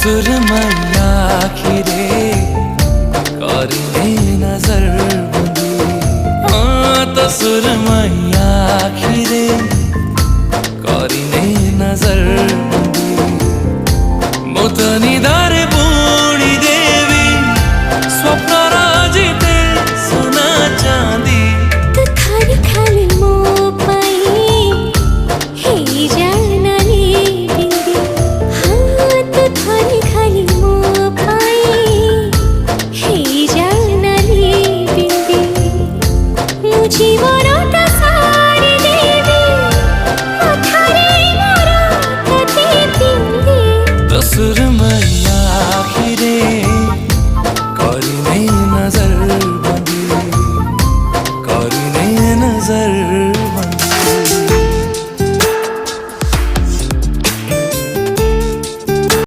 सुरमैया आखिरे करिने नजर बंदी। हाँ तो सुरमैया आखिरे करिने नजर बंदी। मोतनी दारे बूढ़ी देवी स्वप्न राजिते सोना चांदी। तो खाली खाली मोह पाई हे जानली बिंदी। हाँ तो खाली खाली मोह पाई हे जानली बिंदी। मुझे मोरता सारी देवी मथारे मोरता बिंदी। तो सुरमैया